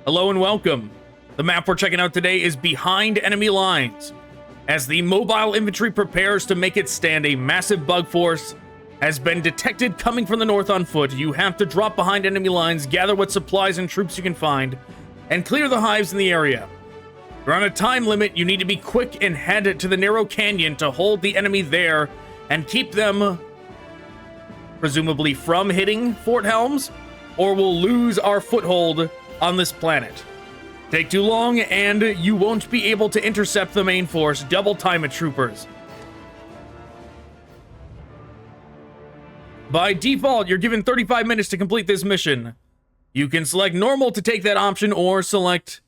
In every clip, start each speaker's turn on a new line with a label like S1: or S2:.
S1: Hello and welcome. The map we're checking out today is behind enemy lines. As the mobile infantry prepares to make its stand, a massive bug force has been detected coming from the north on foot. You have to drop behind enemy lines, gather what supplies and troops you can find, and clear the hives in the area. You're on a time limit. You need to be quick and head to the narrow canyon to hold the enemy there and keep them, presumably, from hitting Fort Helms, or we'll lose our foothold on this planet. Take too long and you won't be able to intercept the main force. Double time it, troopers. By default, you're given 35 minutes to complete this mission. You can select normal to take that option or select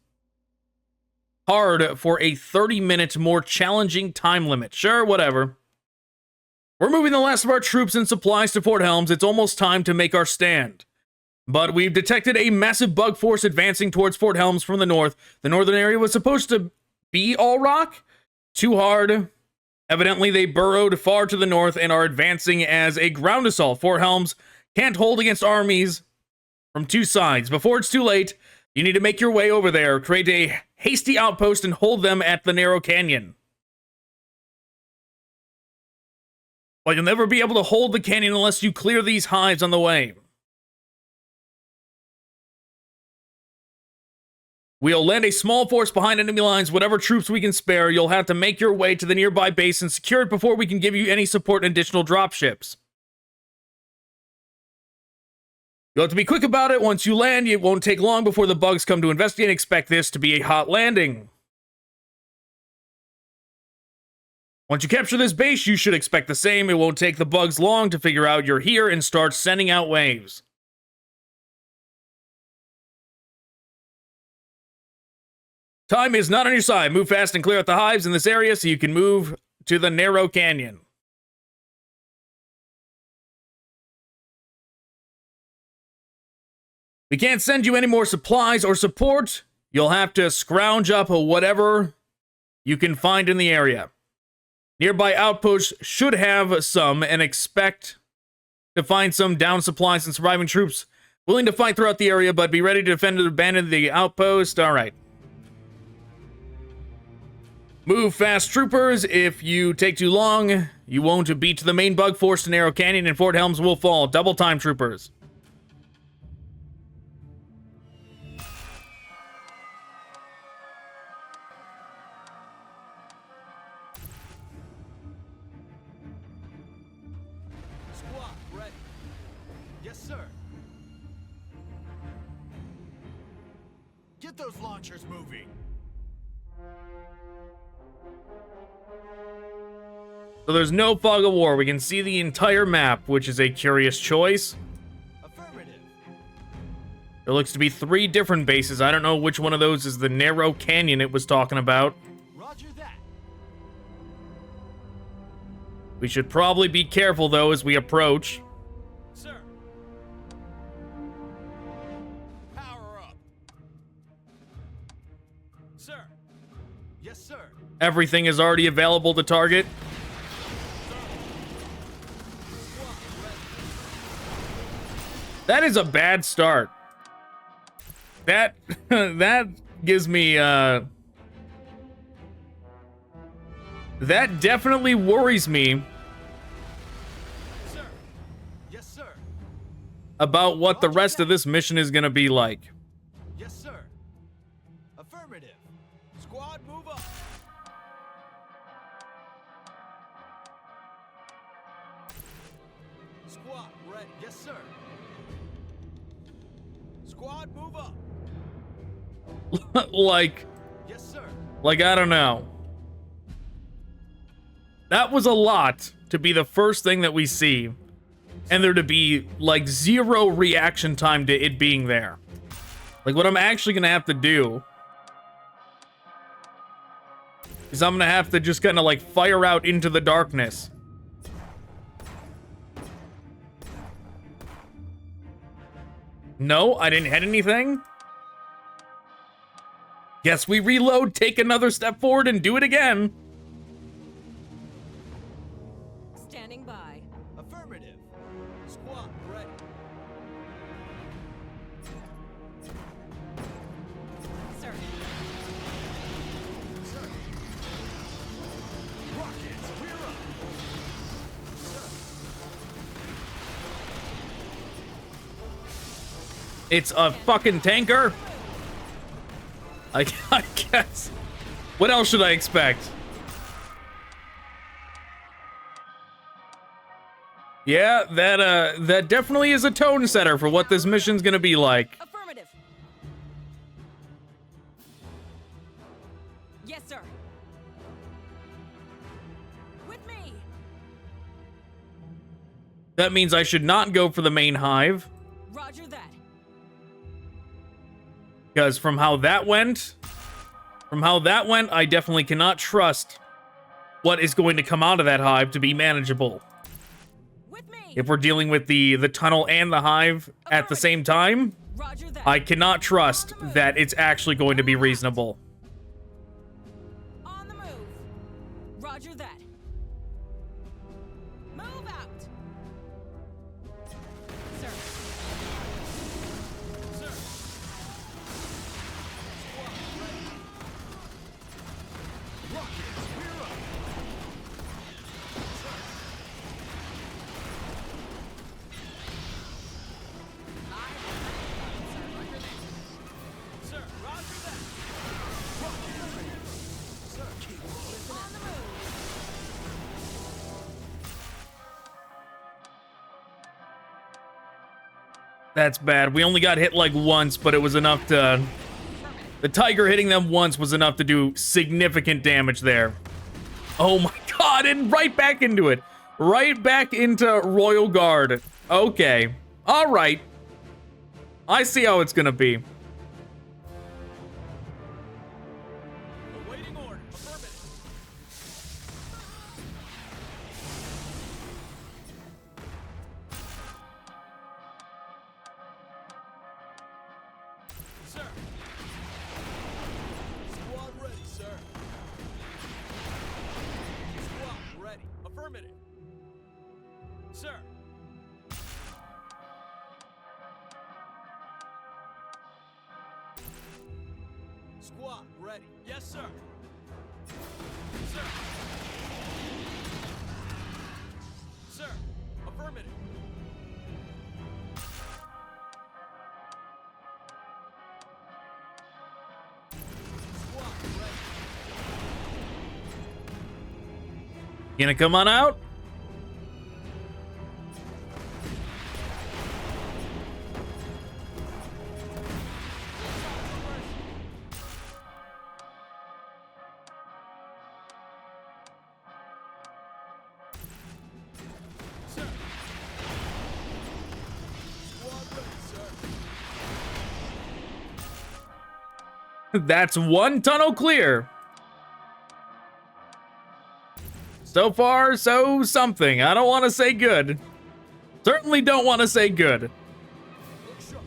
S1: hard for a 30-minute more challenging time limit. Sure, whatever. We're moving the last of our troops and supplies to Fort Helms. It's almost time to make our stand. But we've detected a massive bug force advancing towards Fort Helms from the north. The northern area was supposed to be all rock. Too hard. Evidently, they burrowed far to the north and are advancing as a ground assault. Fort Helms can't hold against armies from two sides. Before it's too late, you need to make your way over there, create a hasty outpost, and hold them at the narrow canyon. Well, you'll never be able to hold the canyon unless you clear these hives on the way. We'll land a small force behind enemy lines, whatever troops we can spare. You'll have to make your way to the nearby base and secure it before we can give you any support and additional dropships. You'll have to be quick about it. Once you land, it won't take long before the bugs come to investigate. Expect this to be a hot landing. Once you capture this base, you should expect the same. It won't take the bugs long to figure out you're here and start sending out waves. Time is not on your side. Move fast and clear out the hives in this area so you can move to the narrow canyon. We can't send you any more supplies or support. You'll have to scrounge up whatever you can find in the area. Nearby outposts should have some, and expect to find some down supplies and surviving troops willing to fight throughout the area, but be ready to defend and abandon the outpost. All right. Move fast, troopers. If you take too long, you won't beat the main bug force to Narrow Canyon, and Fort Helms will fall. Double time, troopers.
S2: Squad, ready. Yes, sir. Get those launchers moving.
S1: So there's no fog of war. We can see the entire map, which is a curious choice.
S2: Affirmative.
S1: There looks to be 3 different bases. I don't know which one of those is the narrow canyon it was talking about.
S2: Roger that.
S1: We should probably be careful, though, as we approach.
S2: Sir. Power up. Sir. Yes, sir.
S1: Everything is already available to target. That is a bad start. That gives me that definitely worries me.
S2: Sir. Yes, sir.
S1: About what the rest of this mission is gonna be like.
S2: Yes, sir. Affirmative. Squad, move up. Squad, ready. Yes, sir. Squad, move up.
S1: like
S2: Yes, sir.
S1: I don't know. That was a lot to be the first thing that we see, and there to be like 0 reaction time to it being there. Like, what I'm actually gonna have to do is I'm gonna have to just kind of like fire out into the darkness. No, I didn't hit anything. Guess we reload, take another step forward, and do it again.
S3: Standing by.
S2: Affirmative. Squad, ready.
S1: It's a fucking tanker. I guess. What else should I expect? Yeah, that definitely is a tone setter for what this mission's gonna be like.
S3: Affirmative. Yes, sir. With me.
S1: That means I should not go for the main hive.
S3: Roger that.
S1: Because from how that went, I definitely cannot trust what is going to come out of that hive to be manageable.
S3: With me.
S1: If we're dealing with the tunnel and the hive at the same time,
S3: Roger that.
S1: I cannot trust that it's actually going to be reasonable.
S3: On the move. Roger that. Move out. Sir.
S2: Sir. Rockets, we're up. Sir, roger that. Rockets ready. Sir, keep moving.
S3: On the move.
S1: That's bad. We only got hit like once, but it was enough to... The tiger hitting them once was enough to do significant damage there. Oh my god, and right back into it. Right back into Royal Guard. Okay. Alright. I see how it's gonna be.
S2: Awaiting order. Affirmative. Sir. Squad ready, sir. Squad ready. Affirmative. Sir. Squad ready. Yes, sir. Sir. Sir. Affirmative. Squad ready.
S1: Gonna come on out?
S2: Sir. Squad ready, sir.
S1: That's one tunnel clear. So far, so something. I don't want to say good. Certainly don't want to say good.
S2: Look sharp.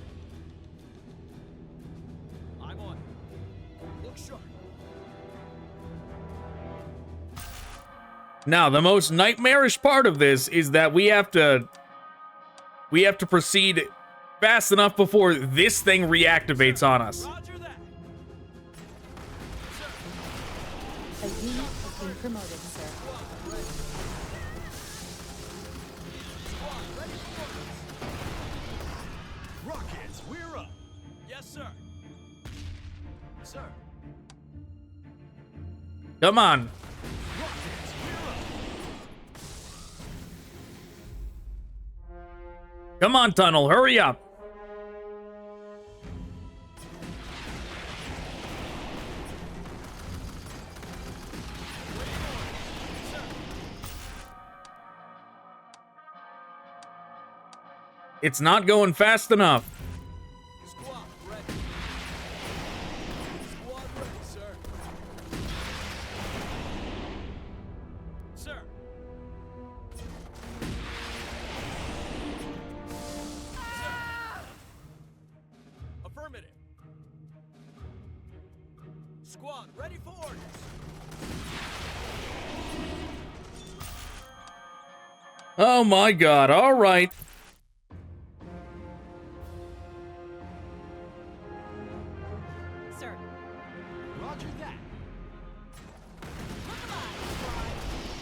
S2: I'm on. Look sharp.
S1: Now, the most nightmarish part of this is that we have to proceed fast enough before this thing reactivates on us.
S2: Roger that. Sir.
S4: A unit has been promoted, sir.
S2: Squad ready for orders. Rockets, we're up. Yes, sir. Sir.
S1: Come on.
S2: Rockets, we're up.
S1: Come on, tunnel. Hurry up. It's not going fast enough.
S2: Squad ready. Squad ready, sir. Sir. Sir. Affirmative. Squad ready for orders.
S1: Oh my god. All right.
S3: Sir.
S2: Roger that.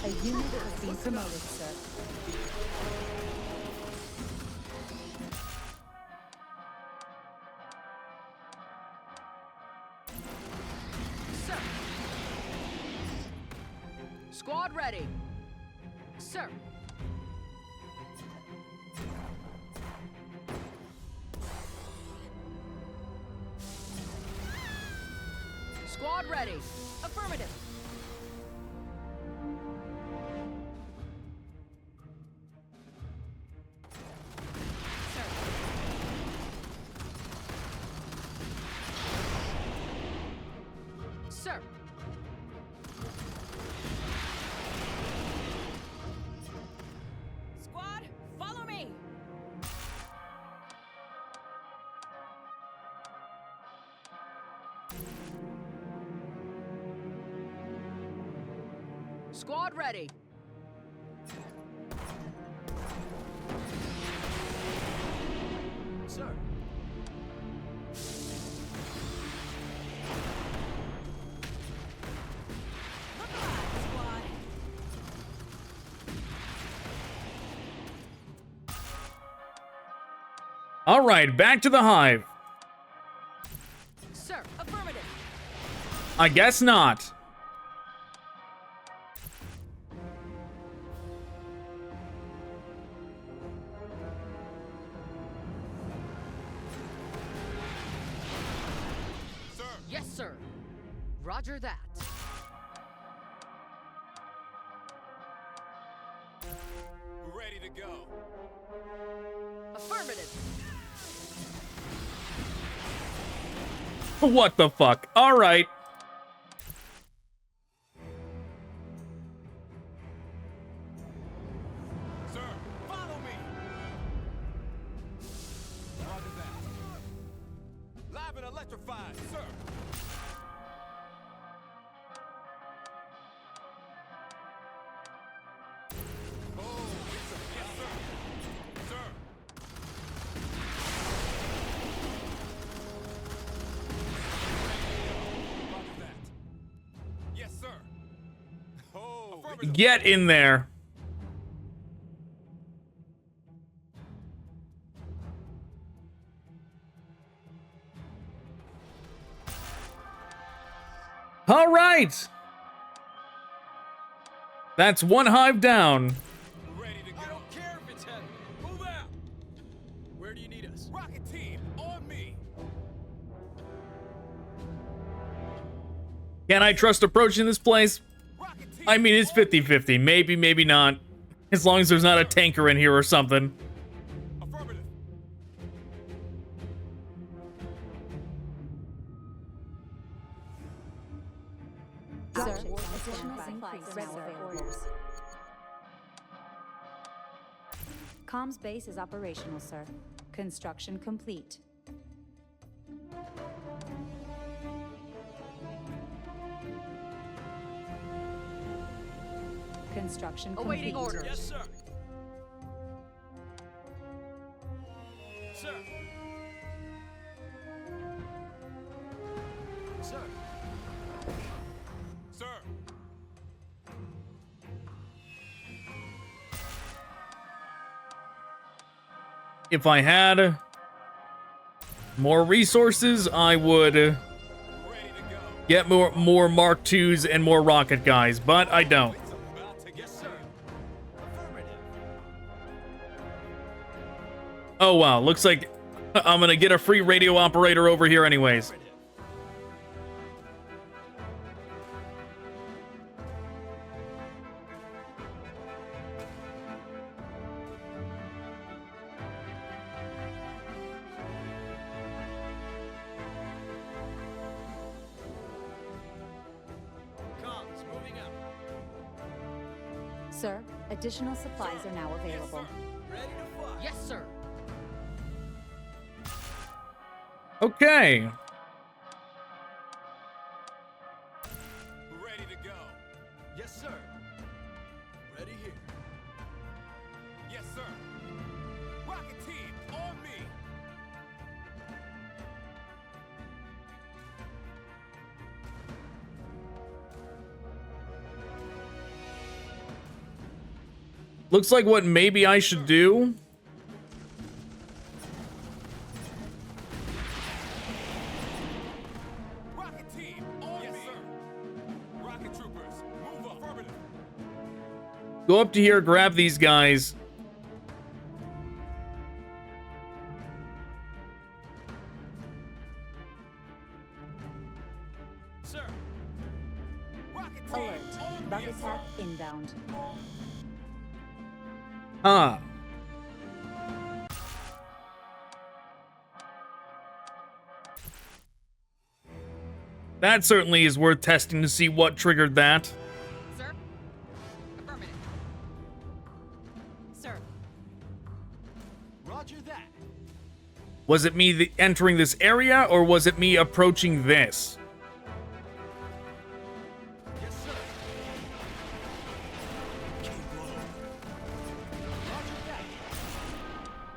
S4: A unit has been promoted, sir.
S5: Sir. Squad ready. Sir. Squad ready.
S3: Affirmative.
S5: Sir.
S3: Squad, follow me.
S5: Squad ready.
S2: Sir.
S3: Look alive, squad.
S1: All right, back to the hive.
S5: Sir.
S3: Affirmative.
S1: I guess not.
S5: Yes, sir. Roger that.
S2: We're ready to go.
S5: Affirmative.
S1: What the fuck? All right.
S2: Sir, follow me. Roger that. Live and electrified, sir. Oh, yes, sir. Sir. Roger that. Yes, sir. Oh, affirmative.
S1: Get in there. All right. That's one hive down.
S2: Ready to go. I don't care if it's heavy. Move out. Where do you need us? Rocket team, on me.
S1: Can I trust approaching this place?
S2: Rocket team.
S1: I mean, it's 50-50. Maybe, maybe not. As long as there's not a tanker in here or something.
S2: Affirmative.
S4: Sir,
S6: Starship
S4: additional
S6: standby.
S4: supplies
S6: Increase
S4: are now
S6: sir.
S4: available.
S6: Comms base is operational, sir. Construction complete. Construction
S5: Awaiting
S6: complete.
S5: orders.
S2: Yes, sir. Sir. Sir. Sir.
S1: If I had more resources, I would
S2: Ready to go.
S1: get more Mark IIs and more rocket guys, but I don't.
S2: It's about to get, sir. Affirmative.
S1: Oh wow, looks like I'm gonna get a free radio operator over here anyways.
S2: Affirmative. Comms moving up.
S6: Sir, additional supplies are now
S2: Yes,
S6: available.
S2: sir. Ready to fly.
S5: Yes, sir.
S1: Okay.
S2: Ready to go. Yes, sir. Ready here. Yes, sir. Rocket team, on me.
S1: Looks like what maybe I should do.
S2: Rocket team,
S1: Go up to here, grab these guys.
S2: Sir. Rocket team
S6: Alert.
S2: on
S6: Bug
S2: me.
S6: attack inbound.
S1: Huh. That certainly is worth testing to see what triggered that.
S5: Sir? Affirmative.
S3: Sir.
S2: Roger that.
S1: Was it me entering this area, or was it me approaching this?
S2: Yes, sir. Keep low. Roger that.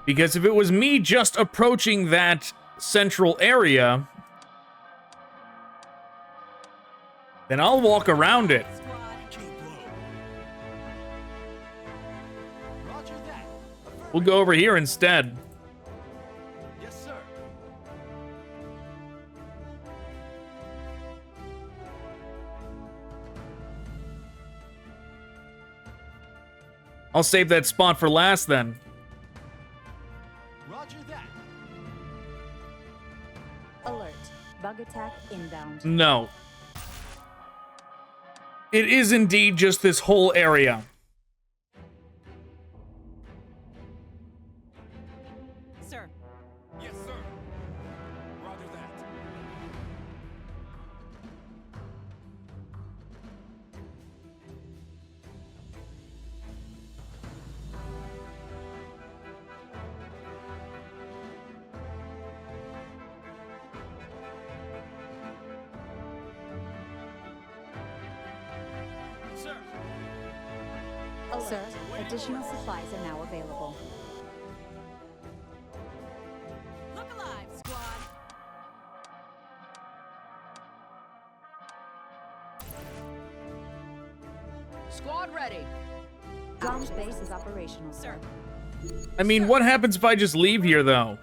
S1: Because if it was me just approaching that central area, then I'll walk around it.
S3: Squad.
S2: Keep low. Roger that.
S1: We'll go over here instead.
S2: Yes, sir.
S1: I'll save that spot for last then.
S2: Roger that.
S6: Alert. Bug attack inbound.
S1: No. It is indeed just this whole area.
S3: Sir.
S2: Yes, sir. Roger that. Sir.
S6: Sir, additional supplies are now available.
S3: Look alive, squad.
S5: Squad ready.
S6: Comms base is operational, sir.
S1: I mean, what happens if I just leave here, though?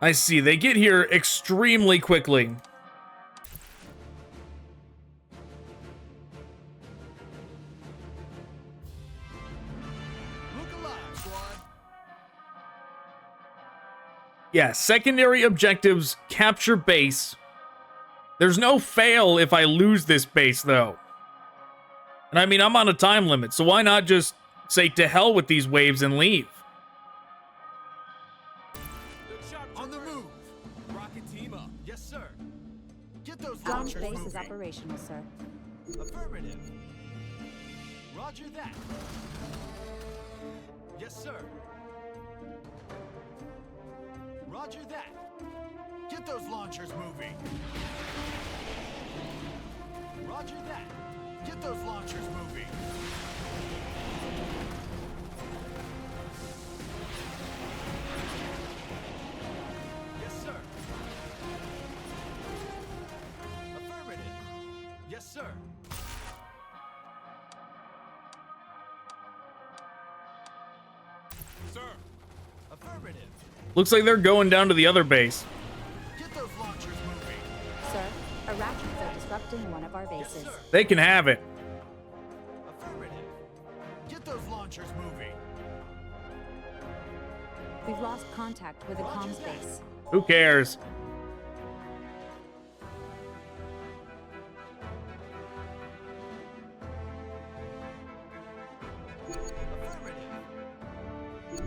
S1: I see. They get here extremely quickly.
S2: Look alive, squad.
S1: Yeah, secondary objectives, capture base. There's no fail if I lose this base, though. And I mean, I'm on a time limit, so why not just say to hell with these waves and leave?
S2: On the move. Rocket team up. Yes, sir. Get those
S6: Comms
S2: launchers
S6: base is
S2: moving.
S6: operational, sir.
S2: Affirmative. Roger that. Yes, sir. Roger that. Get those launchers moving. Roger that. Get those launchers moving. Yes, sir. Affirmative. Yes, sir. Sir. Affirmative.
S1: Looks like they're going down to the other base.
S2: Get those launchers moving.
S6: Sir, arachnids are disrupting one of our
S2: Yes,
S6: bases.
S2: sir.
S1: They can have it.
S2: Affirmative. Get those launchers moving.
S6: We've lost contact with the comms base.
S1: Who cares?
S2: Affirmative.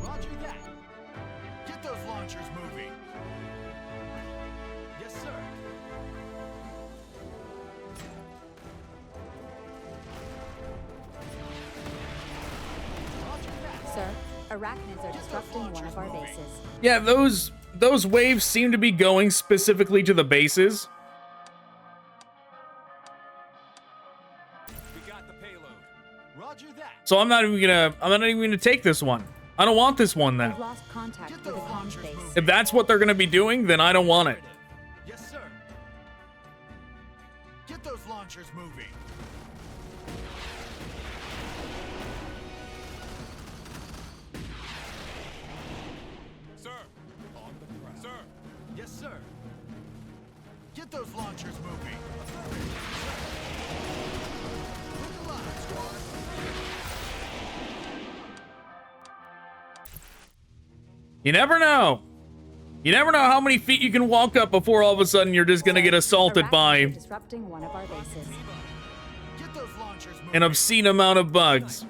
S2: Roger that. Get those launchers moving. Yes, sir. Roger that.
S6: Sir, arachnids are disrupting one of our bases.
S1: Yeah, those waves seem to be going specifically to the bases.
S2: We got the payload. Roger that.
S1: So I'm not even gonna take this one. I don't want this one then.
S6: We've lost contact
S2: Get
S6: with the
S2: those
S6: comms
S2: launchers
S6: base.
S2: moving.
S1: If that's what they're gonna be doing, then I don't want it.
S2: Yes, sir. Get those launchers moving. Sir. On the ground. Sir. Yes, sir. launchers moving. Look alive, squad.
S1: You never know. You never know how many feet you can walk up before all of a sudden you're just gonna get assaulted
S6: Arachnids are
S1: by
S6: disrupting one of our bases.
S2: Get those launchers moving.
S1: an obscene amount of bugs.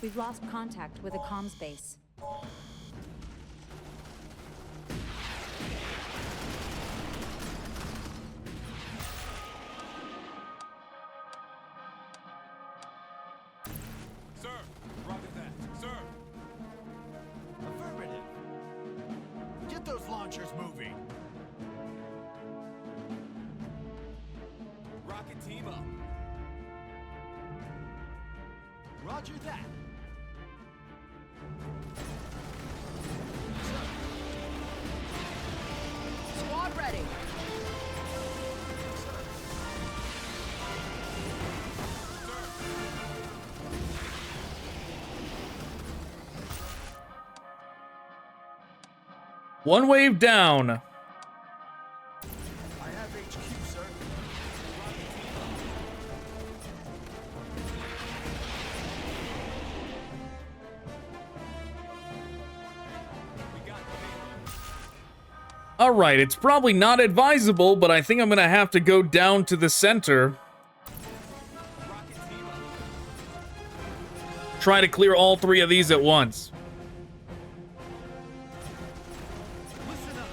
S6: We've lost contact with a comms base.
S2: Sir, roger that. Sir. Affirmative. Get those launchers moving. Rocket team up. Roger that.
S5: Squad ready.
S1: One wave down.
S2: I have HQ, sir. We got the
S1: All right, it's probably not advisable, but I think I'm gonna have to go down to the center.
S2: rocket team up.
S1: Try to clear all three of these at once.
S2: Listen up.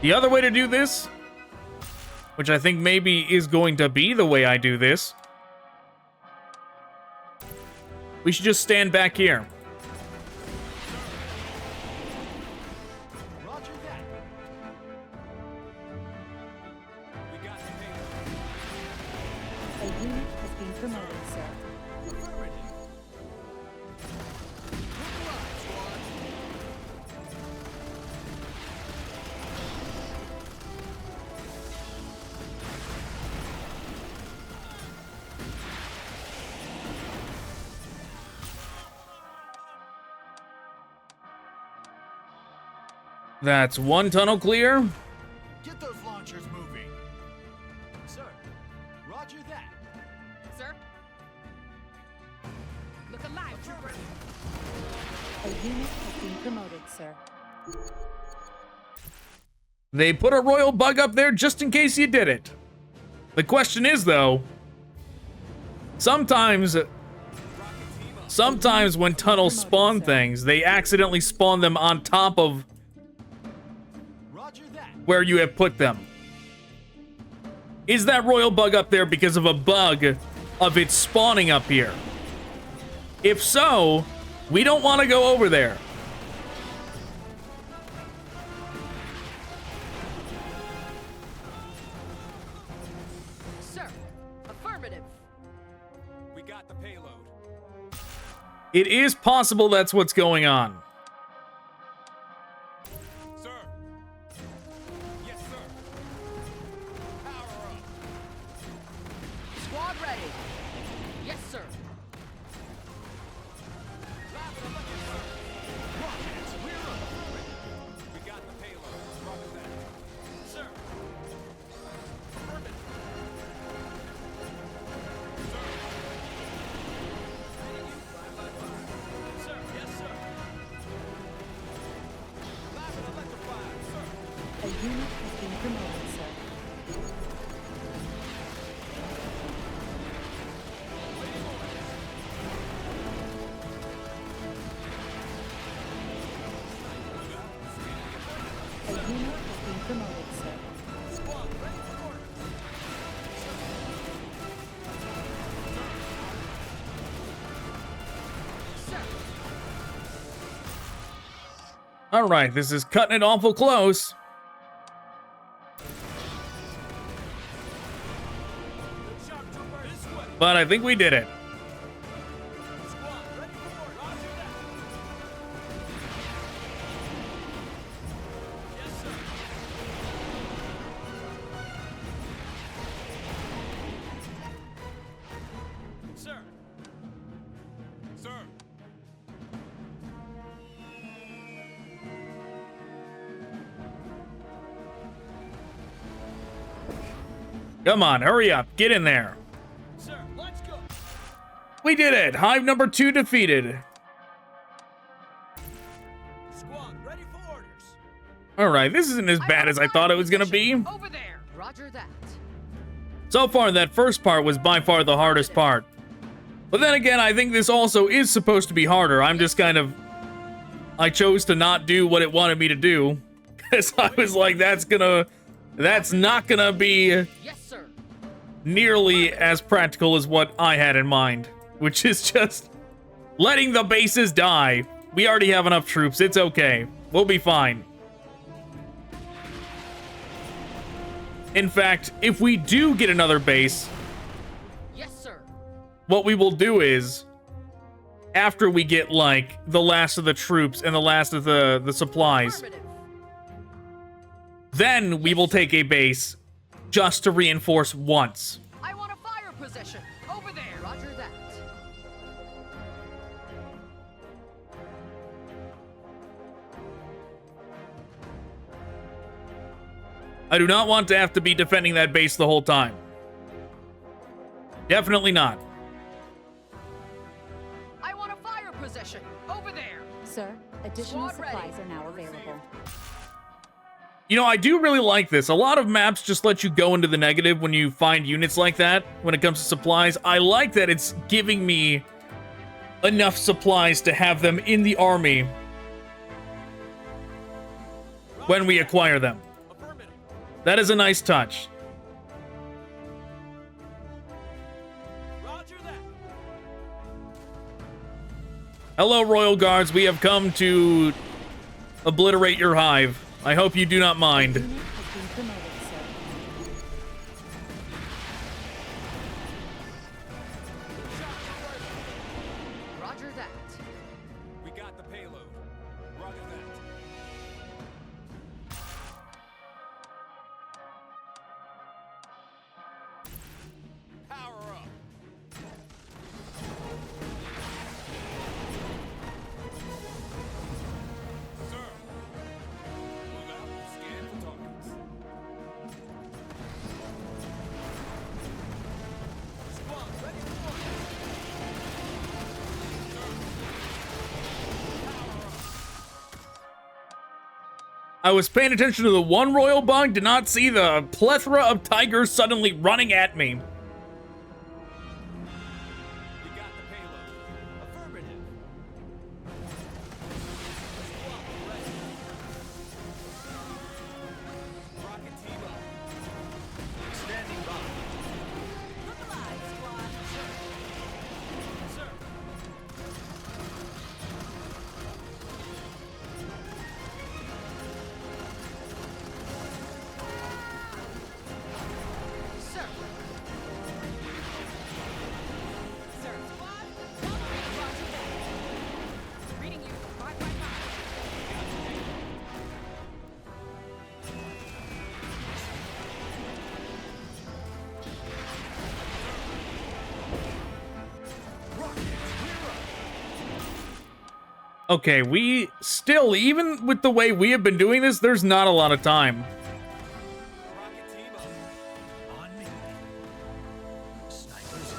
S1: The other way to do this, which I think maybe is going to be the way I do this, we should just stand back here.
S2: Roger that. We got the payload.
S4: A unit has been promoted, sir.
S2: Affirmative. Look alive, squad.
S1: That's one tunnel clear.
S2: Get those launchers moving. Sir, roger that.
S5: Sir. Look alive, trooper.
S4: A unit has been promoted, sir.
S1: They put a royal bug up there just in case you did it. The question is, though, sometimes when tunnels spawn things, they accidentally spawn them on top of
S2: Roger that.
S1: where you have put them. Is that royal bug up there because of a bug of it spawning up here? If so, we don't want to go over there.
S5: Sir. Affirmative.
S2: We got the payload.
S1: It is possible that's what's going on.
S2: Sir. Yes, sir. Power up.
S5: Squad ready. Yes, sir.
S2: Rapid electric, sir. Rockets, we're up. We got the payload. Roger that. Sir. Affirmative. Sir. Yes, sir. Rapid electrified, sir.
S4: A unit has been promoted, sir. A unit has been promoted, sir.
S2: Squad, ready for orders.
S5: Sir.
S1: All right, this is cutting it awful close. But I think we did it.
S2: Squad, ready for it. Roger that. Yes, sir. Sir. Sir.
S1: Come on, hurry up. Get in there.
S2: Sir, let's go.
S1: We did it. Hive number 2 defeated.
S2: Squad, ready for orders.
S1: All right, this isn't as bad as I thought it was going to be.
S5: Over there. Roger that.
S1: So far, that first part was by far the hardest part. But then again, I think this also is supposed to be harder. I'm just kind of... I chose to not do what it wanted me to do. Because I was like, that's not gonna be
S5: Yes, sir.
S1: nearly as practical as what I had in mind. Which is just letting the bases die. We already have enough troops. It's okay. We'll be fine. In fact, if we do get another base,
S5: Yes, sir.
S1: what we will do is, after we get, like, the last of the troops and the last of the supplies,
S5: Affirmative.
S1: then we will take a base just to reinforce once.
S5: I want a fire position. Over there. Roger that.
S1: I do not want to have to be defending that base the whole time. Definitely not.
S5: I want a fire position. Over there.
S6: Sir, additional
S5: Squad ready.
S6: supplies are now available.
S1: You know, I do really like this. A lot of maps just let you go into the negative when you find units like that when it comes to supplies. I like that it's giving me enough supplies to have them in the army when we acquire them.
S2: Affirmative.
S1: That is a nice touch.
S2: Roger that.
S1: Hello, Royal Guards. We have come to obliterate your hive. I hope you do not mind.
S4: Unit has been promoted, sir.
S5: Roger that.
S2: We got the payload. Roger that. Power up. Sir. Move out and scan for targets. Squad, ready for orders.
S1: I was paying attention to the one royal bug, did not see the plethora of tigers suddenly running at me.
S2: We got the payload. Affirmative. Squad, ready. Rocket team up. Standing by.
S3: Look alive, squad.
S2: Sir.
S5: Sir.
S3: Sir, squad. Roger that. Reading you. 555.
S1: Okay, we still, even with the way we have been doing this, there's not a lot of time.
S2: Rocket team up. On me. Snipers.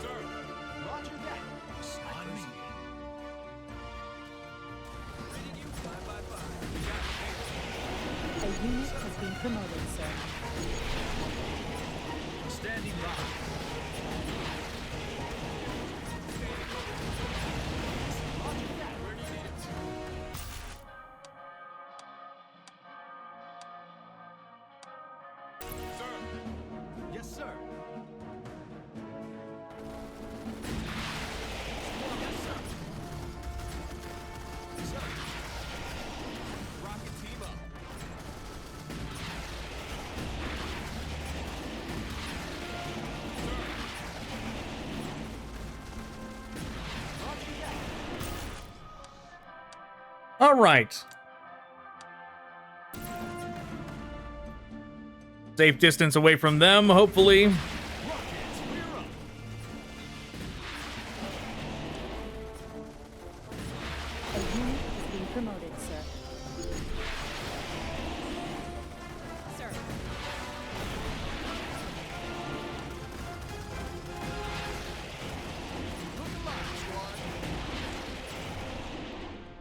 S2: Sir. Roger that. On me. Reading you 555. We got the payload.
S4: A unit has been promoted, sir.
S2: Standing by. Roger that. Where do you need it? Yes, sir. Yes, sir. Sir. Rocket team up.
S1: All right. Safe distance away from them, hopefully.
S2: Rockets, we're up.
S4: A unit is being promoted, sir.
S3: Sir.
S2: Look alive, squad.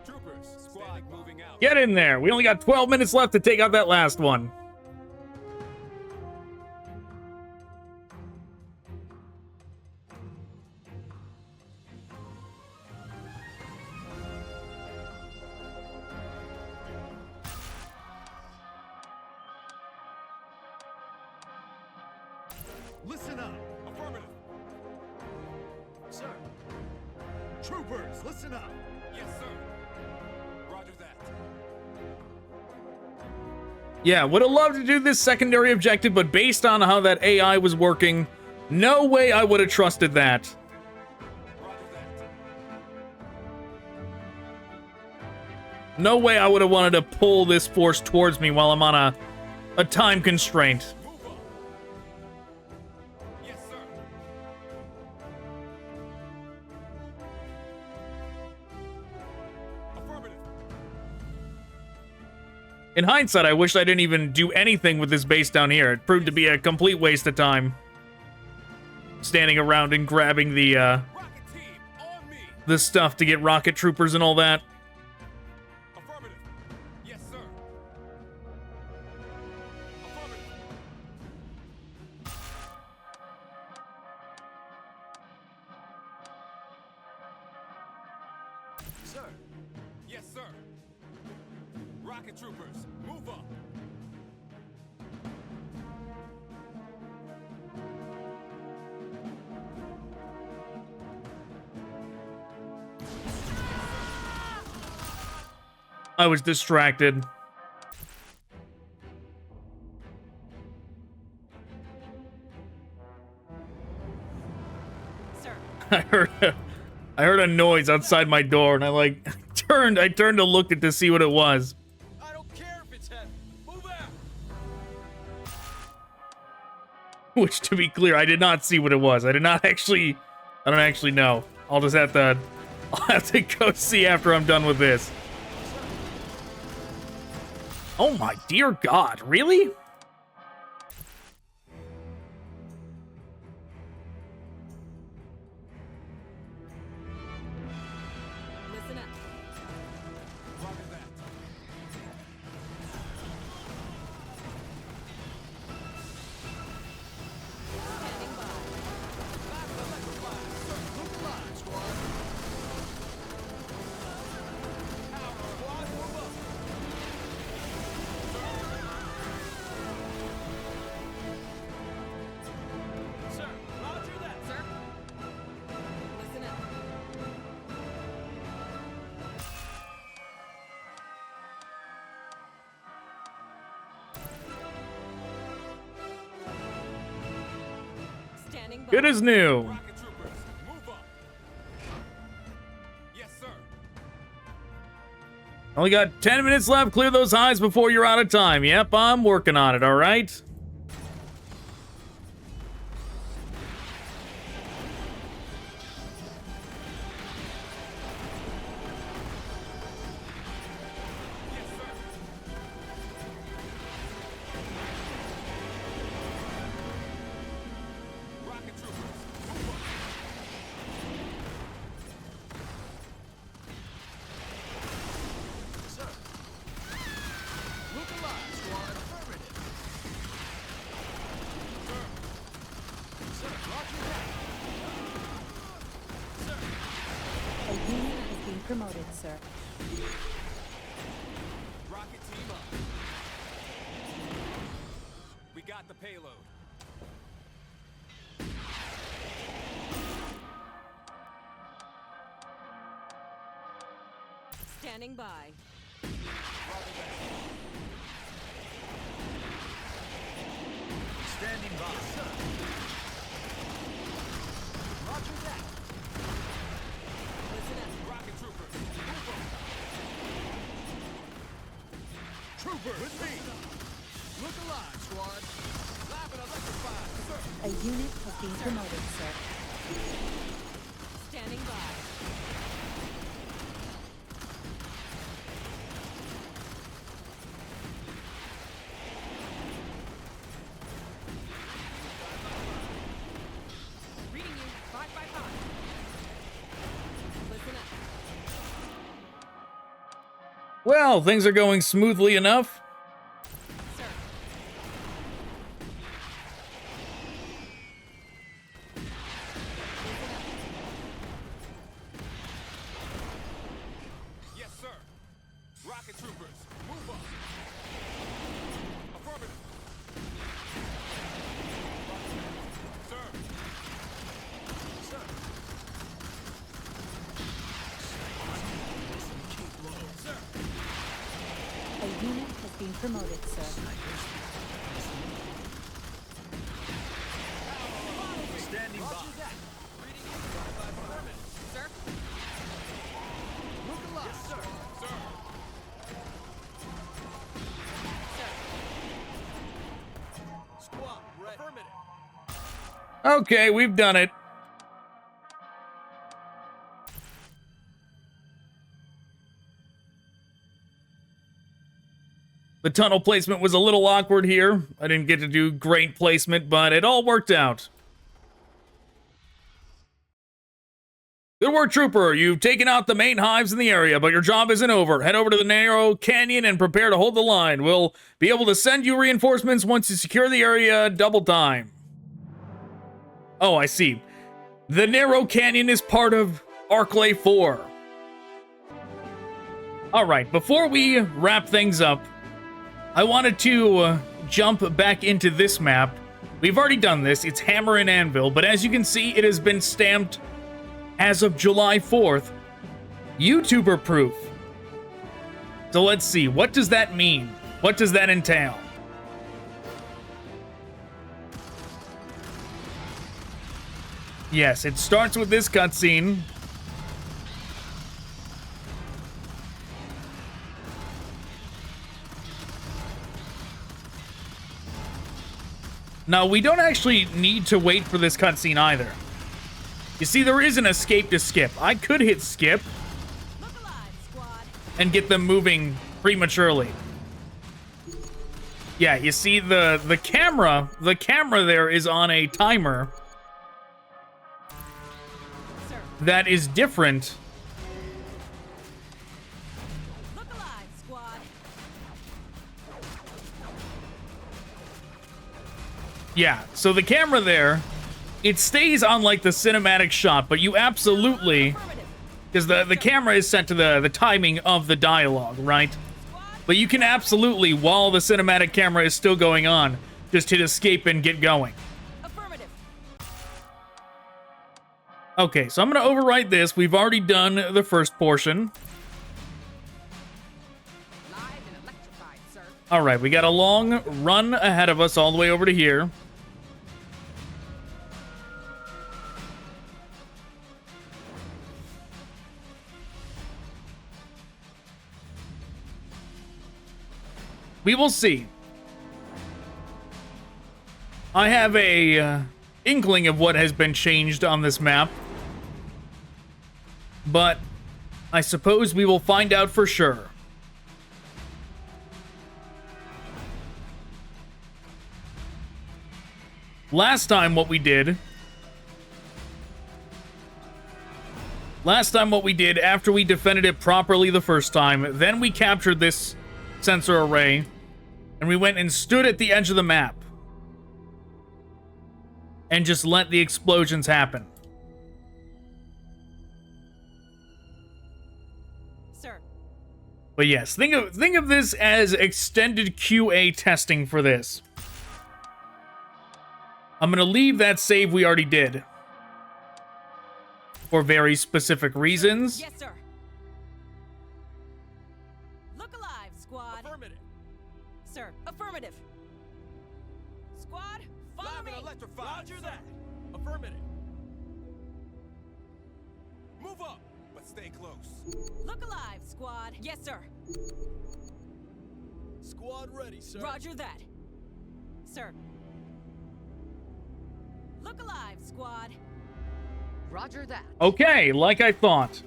S2: Troopers, squad moving out.
S1: Get in there. We only got 12 minutes left to take out that last one.
S2: Listen up. Affirmative. Sir. Troopers, listen up. Yes, sir. Roger that.
S1: Yeah, would have loved to do this secondary objective, but based on how that AI was working, no way I would have trusted that.
S2: Roger that.
S1: No way I would have wanted to pull this force towards me while I'm on a time constraint.
S2: Move up. Yes, sir. Affirmative.
S1: In hindsight, I wish I didn't even do anything with this base down here. It proved to be a complete waste of time. Standing around and grabbing the
S2: Rocket team, on me.
S1: the stuff to get rocket troopers and all that.
S2: Affirmative. Yes, sir. Affirmative. Sir. Yes, sir. Rocket troopers, move up.
S1: I was distracted.
S3: Sir.
S1: I heard a noise outside my door, and I turned to look at to see what it was.
S2: I don't care if it's heavy. Move out.
S1: Which, to be clear, I did not see what it was. I don't actually know. I'll have to go see after I'm done with this. Oh my dear God, really?
S3: Listen up.
S2: Roger that.
S3: Standing by.
S2: Rapid electrified. Sir, move alive, squad. Power squad, move up. Sir, roger that.
S3: Sir. Listen up. Standing by.
S1: Good as new.
S2: Rocket troopers, move up. Yes, sir.
S1: Only got 10 minutes left. Clear those hives before you're out of time. Yep, I'm working on it, all right?
S2: Yes, sir. Rocket troopers, move up. Sir. Look alive, squad. Affirmative. Sir. Sir, roger that. Sir.
S4: A unit is being promoted, sir.
S2: Rocket team up. We got the payload.
S3: Standing by.
S2: Standing by. Yes, sir. Roger that.
S3: Listen up.
S2: Rocket troopers. Move on. Troopers. With me. Look alive, squad. Live and electrified, sir.
S4: A unit has been promoted, sir.
S3: Standing by. Reading you. 5 by 5. Listen up.
S1: Well, things are going smoothly enough.
S3: Sir.
S2: Yes, sir. Rocket troopers. Move up. Affirmative. Sir. Sir. Keep low. Sir.
S4: A unit has been promoted, sir.
S2: Standing by. Reading you. 5 by 5.
S3: Sir.
S2: Look alive. Yes, sir. Sir.
S3: Sir.
S2: Squad, ready. Affirmative.
S1: Okay, we've done it. The tunnel placement was a little awkward here. I didn't get to do great placement, but it all worked out. Good work, Trooper. You've taken out the main hives in the area, but your job isn't over. Head over to the narrow canyon and prepare to hold the line. We'll be able to send you reinforcements once you secure the area double time. Oh, I see. The narrow canyon is part of Arklay 4. All right, before we wrap things up, I wanted to jump back into this map. We've already done this. It's Hammer and Anvil, but as you can see, it has been stamped as of July 4th, YouTuber proof. So let's see, what does that mean? What does that entail? Yes, it starts with this cutscene. Now, we don't actually need to wait for this cutscene either. You see, there is an escape to skip. I could hit skip
S3: Look alive, squad.
S1: and get them moving prematurely. Yeah, you see the camera there is on a timer
S3: Sir.
S1: that is different.
S3: Look alive, squad.
S1: Yeah, so the camera there, it stays on like the cinematic shot, but you absolutely,
S3: Affirmative.
S1: because the camera is set to the timing of the dialogue, right?
S3: Squad.
S1: But you can absolutely, while the cinematic camera is still going on, just hit escape and get going.
S3: Affirmative.
S1: Okay, so I'm going to overwrite this. We've already done the first portion.
S5: Live and electrified, sir.
S1: All right, we got a long run ahead of us all the way over to here. We will see. I have a inkling of what has been changed on this map, but I suppose we will find out for sure. Last time what we did after we defended it properly the first time, then we captured this sensor array and we went and stood at the edge of the map and just let the explosions happen.
S3: Sir.
S1: But yes, think of this as extended QA testing for this. I'm going to leave that save we already did for very specific reasons.
S3: Yes, sir. Affirmative. Squad, follow
S2: Live
S3: me.
S2: and electrified.
S7: Roger
S2: sir.
S7: that. Affirmative.
S2: Move up, but stay close.
S3: Look alive, squad. Yes, sir.
S7: Squad ready, sir.
S3: Roger that. Sir. Look alive, squad.
S5: Roger that.
S1: Okay, like I thought.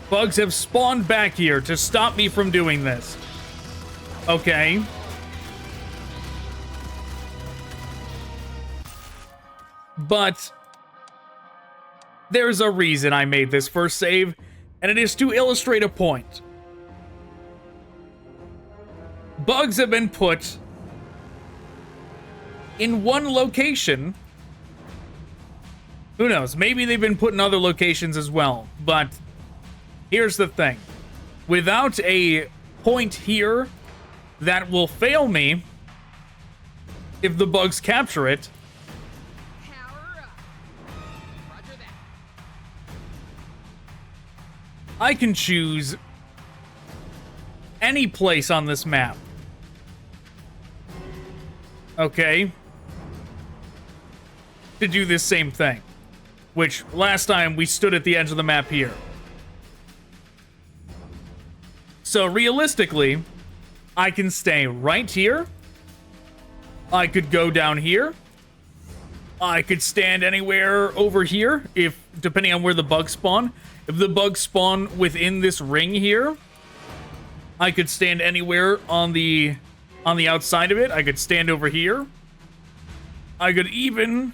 S1: Bugs have spawned back here to stop me from doing this. Okay. But there's a reason I made this first save, and it is to illustrate a point. Bugs have been put in one location. Who knows? Maybe they've been put in other locations as well. But here's the thing. Without a point here that will fail me if the bugs capture it,
S5: Power up. Roger that.
S1: I can choose any place on this map. Okay. To do this same thing. Which, last time, we stood at the edge of the map here. So, realistically, I can stay right here. I could go down here. I could stand anywhere over here, if depending on where the bugs spawn. If the bugs spawn within this ring here, I could stand anywhere on the outside of it. I could stand over here. I could even,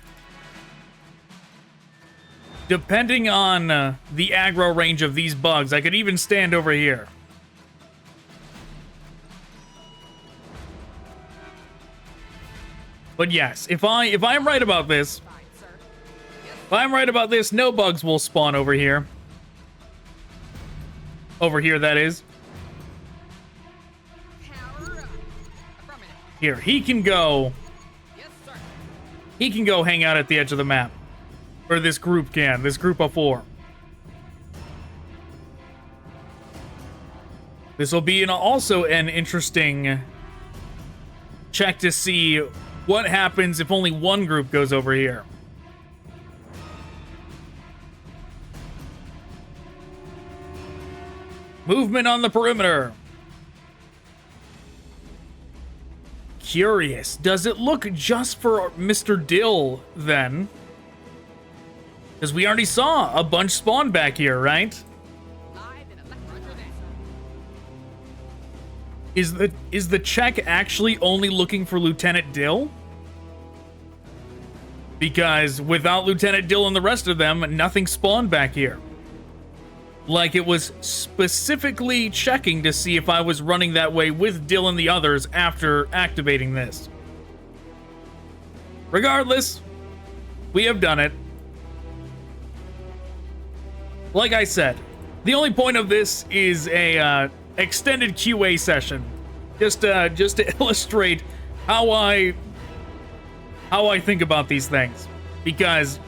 S1: depending on the aggro range of these bugs, I could even stand over here. But yes, if I'm right about this,
S5: Fine, sir.
S1: if I'm right about this, no bugs will spawn over here. Over here, that is.
S5: Power up. Affirmative.
S1: Here, he can go.
S5: Yes, sir.
S1: He can go hang out at the edge of the map. Or this group can. This group of 4. This will be also an interesting check to see what happens if only one group goes over here. Movement on the perimeter. Curious. Does it look just for Mr. Dill, then? Because we already saw a bunch spawn back here, right?
S5: Live and Roger that.
S1: Is the check actually only looking for Lieutenant Dill? Because without Lieutenant Dill and the rest of them, nothing spawned back here. Like it was specifically checking to see if I was running that way with Dill and the others after activating this. Regardless, we have done it. Like I said, the only point of this is a extended QA session, just to illustrate how I think about these things, because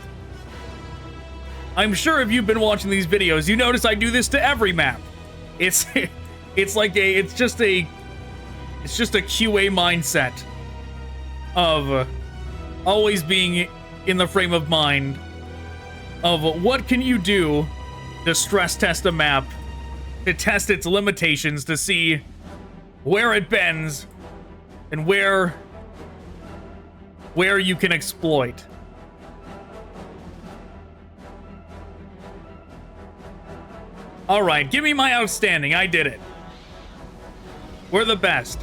S1: I'm sure if you've been watching these videos, you notice I do this to every map. It's just a QA mindset of always being in the frame of mind of what can you do to stress test a map, to test its limitations, to see where it bends and where you can exploit. All right, give me my outstanding. I did it. We're the best.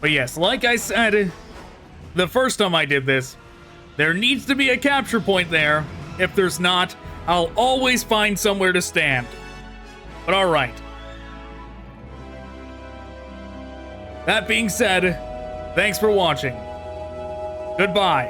S1: But yes, like I said, the first time I did this, there needs to be a capture point there. If there's not, I'll always find somewhere to stand. But all right. That being said, thanks for watching. Goodbye.